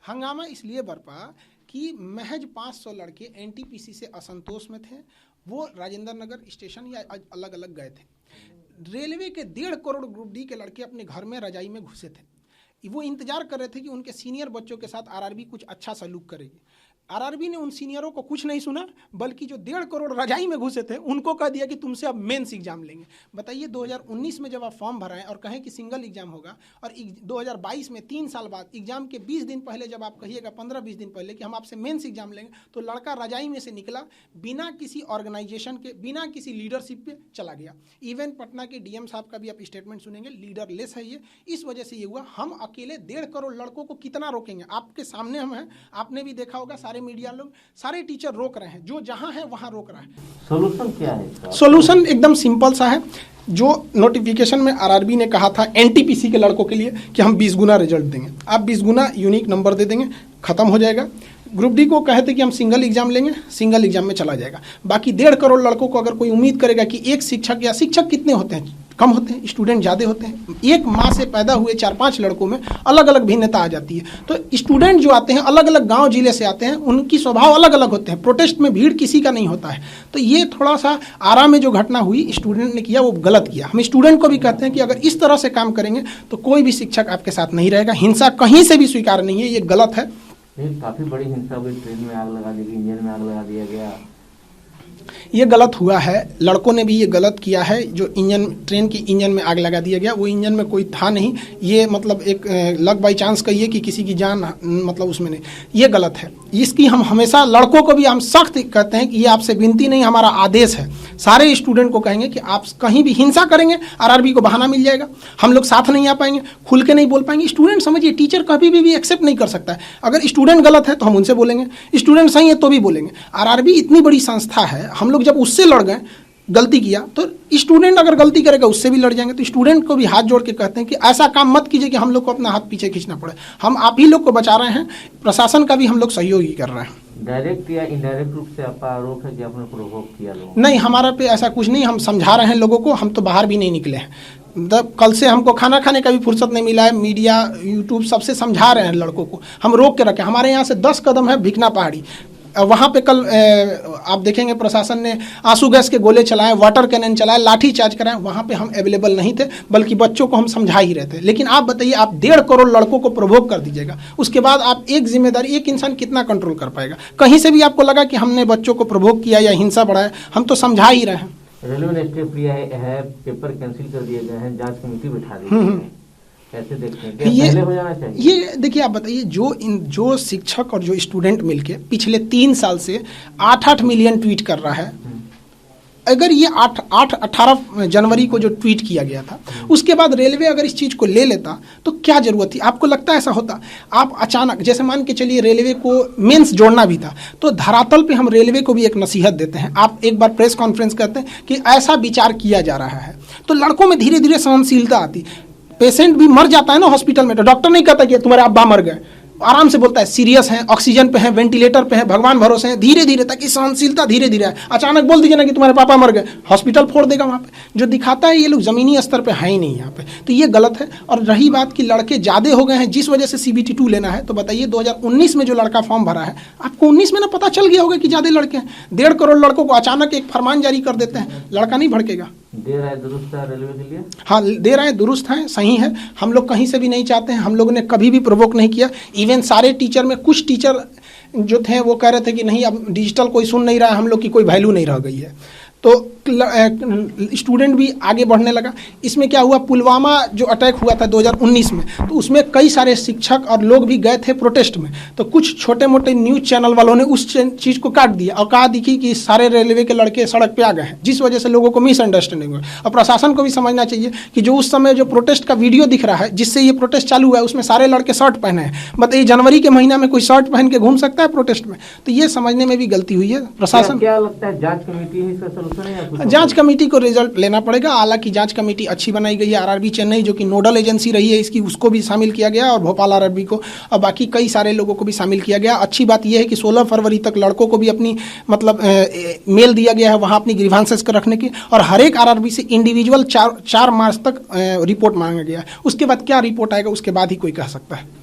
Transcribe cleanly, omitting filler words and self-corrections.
हंगामा इसलिए बरपा कि महज 500 लड़के एनटीपीसी से असंतोष में थे। वो राजेंद्र नगर स्टेशन या अलग अलग गए थे। रेलवे के 1.5 करोड़ ग्रुप डी के लड़के अपने घर में रजाई में घुसे थे। वो इंतजार कर रहे थे कि उनके सीनियर बच्चों के साथ आरआरबी कुछ अच्छा सलूक करेगी। आरआरबी ने उन सीनियरों को कुछ नहीं सुना, बल्कि जो 1.5 करोड़ रजाई में घुसे थे उनको कह दिया कि तुमसे अब मेंस एग्जाम लेंगे। बताइए 2019 में जब आप फॉर्म भराएं और कहें कि सिंगल एग्जाम होगा, और 2022 में 3 साल बाद एग्जाम के 20 दिन पहले जब आप कहिएगा 15-20 दिन पहले कि हम आपसे मेंस एग्जाम लेंगे, तो लड़का रजाई में से निकला, बिना किसी ऑर्गेनाइजेशन के, बिना किसी लीडरशिप पे चला गया। इवन पटना के डीएम साहब का भी आप स्टेटमेंट सुनेंगे, लीडरलेस है ये। इस वजह से ये हुआ। हम अकेले 1.5 करोड़ लड़कों को कितना रोकेंगे? आपके सामने हम हैं, आपने भी देखा होगा, सारे मीडिया लोग, सारे टीचर रोक रहे हैं, जो जहां है वहां रोक रहा है। सोल्यूशन क्या है? सोल्यूशन एकदम सिंपल सा है। जो नोटिफिकेशन में आरआरबी ने कहा था एनटीपीसी के लड़कों के लिए कि हम 20 गुना रिजल्ट देंगे, आप 20 गुना यूनिक नंबर दे देंगे, खत्म हो जाएगा। ग्रुप डी को कहे थे कि हम सिंगल एग्जाम लेंगे, सिंगल एग्जाम में चला जाएगा। बाकी 1.5 करोड़ लड़कों को अगर कोई उम्मीद करेगा कि एक शिक्षक, या शिक्षक कितने होते हैं? कम होते हैं, स्टूडेंट ज़्यादा होते हैं। एक माँ से पैदा हुए 4-5 लड़कों में अलग अलग भिन्नता आ जाती है। तो स्टूडेंट जो आते हैं अलग अलग गांव जिले से आते हैं, उनकी स्वभाव अलग अलग होते हैं। प्रोटेस्ट में भीड़ किसी का नहीं होता है। तो ये थोड़ा सा आरा में जो घटना हुई स्टूडेंट ने किया, वो गलत किया। हम स्टूडेंट को भी कहते हैं कि अगर इस तरह से काम करेंगे तो कोई भी शिक्षक आपके साथ नहीं रहेगा। हिंसा कहीं से भी स्वीकार नहीं है, ये गलत है। काफ़ी बड़ी हिंसा हुई, ट्रेन में आग लगा दी गई, इंजन में आग लगा दिया गया। ये गलत हुआ है, लड़कों ने भी ये गलत किया है। जो ट्रेन की इंजन में आग लगा दिया गया, वो इंजन में कोई था नहीं। ये मतलब एक लक बाई चांस कहिए कि किसी की जान मतलब उसमें नहीं, ये गलत है। इसकी हम हमेशा लड़कों को भी हम सख्त कहते हैं कि ये आपसे विनती नहीं, हमारा आदेश है। सारे स्टूडेंट को कहेंगे कि आप कहीं भी हिंसा करेंगे, आरआरबी को बहाना मिल जाएगा, हम लोग साथ नहीं आ पाएंगे, खुल के नहीं बोल पाएंगे। स्टूडेंट समझिए, टीचर कभी भी एक्सेप्ट नहीं कर सकता है। अगर स्टूडेंट गलत है तो हम उनसे बोलेंगे, स्टूडेंट सही है तो भी बोलेंगे। आरआरबी इतनी बड़ी संस्था है, हम लोग जब उससे लड़ गए, गलती किया, तो स्टूडेंट अगर गलती करेगा उससे भी लड़ जाएंगे। तो स्टूडेंट को भी हाथ जोड़ के कहते हैं कि ऐसा काम मत कीजिए कि हम लोग को अपना हाथ पीछे खींचना पड़े। हम आप ही लोग को बचा रहे हैं, प्रशासन का भी हम लोग सहयोग ही कर रहे हैं। डायरेक्ट या इनडायरेक्ट रूप से आपका आरोप है कि आपने प्रोवोक किया लोगों? नहीं, हमारा पे ऐसा कुछ नहीं। हम समझा रहे हैं लोगों को, हम तो बाहर भी नहीं निकले हैं। मतलब कल से हमको खाना खाने का भी फुर्सत नहीं मिला है। मीडिया, यूट्यूब सबसे समझा रहे हैं लड़कों को, हम रोक के रखें। हमारे यहाँ से 10 कदम है भिकना पहाड़ी, वहाँ पे कल आप देखेंगे प्रशासन ने आंसू गैस के गोले चलाए, वाटर कैनन चलाए, लाठी चार्ज कराए। वहाँ पे हम अवेलेबल नहीं थे, बल्कि बच्चों को हम समझा ही रहे थे। लेकिन आप बताइए, आप 1.5 करोड़ लड़कों को प्रोवोक कर दीजिएगा, उसके बाद आप एक जिम्मेदारी, एक इंसान कितना कंट्रोल कर पाएगा? कहीं से भी आपको लगा कि हमने बच्चों को प्रोवोक किया या हिंसा बढ़ाया? हम तो समझा ही रहे हैं। रेलवे ने स्टेप लिया है, पेपर कैंसिल कर दिए गए हैं, जांच कमेटी बिठा दी है। कैसे देखते हैं, क्या पहले हो जाना चाहिए? ये देखिए, आप बताइए, जो शिक्षक और जो स्टूडेंट मिलके पिछले 3 साल से 8-8 मिलियन ट्वीट कर रहा है, अगर ये 18 जनवरी को जो ट्वीट किया गया था, उसके बाद रेलवे अगर इस चीज़ को ले लेता तो क्या ज़रूरत थी? आपको लगता है ऐसा होता? आप अचानक, जैसे मान के चलिए रेलवे को मेंस जोड़ना भी था, तो धरातल पे हम रेलवे को भी एक नसीहत देते हैं। आप एक बार प्रेस कॉन्फ्रेंस करते हैं कि ऐसा विचार किया जा रहा है, तो लड़कों में धीरे धीरे सहनशीलता आती। पेशेंट भी मर जाता है ना हॉस्पिटल में, तो डॉक्टर नहीं कहता कि तुम्हारे अब्बा मर गए, आराम से बोलता है सीरियस है, ऑक्सीजन पे है, वेंटिलेटर पे है, भगवान भरोसे हैं, धीरे धीरे, ताकि सहनशीलता धीरे धीरे आए। अचानक बोल दीजिए ना कि तुम्हारे पापा मर गए, हॉस्पिटल फोड़ देगा वहाँ पे। जो दिखाता है ये लोग ज़मीनी स्तर पे है ही नहीं यहाँ पे, तो ये गलत है। और रही बात कि लड़के ज़्यादा हो गए हैं जिस वजह से CBT 2 लेना है, तो बताइए 2019 में जो लड़का फॉर्म भरा है, आपको 19 में ना पता चल गया होगा कि ज़्यादा लड़के हैं। 1.5 करोड़ लड़कों को अचानक एक फरमान जारी कर देते हैं, लड़का नहीं भड़केगा। दे रहा है दुरुस्त है रेलवे के लिए? हाँ, दे रहा है, दुरुस्त है, सही है। हम लोग कहीं से भी नहीं चाहते हैं, हम लोगों ने कभी भी प्रोवोक नहीं किया। इवन सारे टीचर में कुछ टीचर जो थे वो कह रहे थे कि नहीं, अब डिजिटल कोई सुन नहीं रहा है, हम लोग की कोई वैल्यू नहीं रह गई है। तो स्टूडेंट भी आगे बढ़ने लगा। इसमें क्या हुआ, पुलवामा जो अटैक हुआ था 2019 में, तो उसमें कई सारे शिक्षक और लोग भी गए थे प्रोटेस्ट में। तो कुछ छोटे मोटे न्यूज़ चैनल वालों ने उस चीज़ को काट दिया और कहा दिखी कि सारे रेलवे के लड़के सड़क पे आ गए हैं, जिस वजह से लोगों को मिसअंडरस्टैंडिंग हुआ। और प्रशासन को भी समझना चाहिए कि जो उस समय जो प्रोटेस्ट का वीडियो दिख रहा है, जिससे ये प्रोटेस्ट चालू हुआ है, उसमें सारे लड़के शर्ट पहने हैं। बताइए, जनवरी के महीना में कोई शर्ट पहन के घूम सकता है प्रोटेस्ट में? तो ये समझने में भी गलती हुई है प्रशासन। क्या लगता है, जांच कमेटी ही इसका सलूशन है? जांच कमेटी को रिजल्ट लेना पड़ेगा। हालांकि जांच कमेटी अच्छी बनाई गई है। आरआरबी चेन्नई जो कि नोडल एजेंसी रही है इसकी, उसको भी शामिल किया गया, और भोपाल आरआरबी को, और बाकी कई सारे लोगों को भी शामिल किया गया। अच्छी बात यह है कि 16 फरवरी तक लड़कों को भी अपनी मतलब मेल दिया गया है वहाँ अपनी ग्रीवांसेस को रखने की, और हर एक आरआरबी से इंडिविजुअल 4 मार्च तक रिपोर्ट मांगा गया है। उसके बाद क्या रिपोर्ट आएगा उसके बाद ही कोई कह सकता है।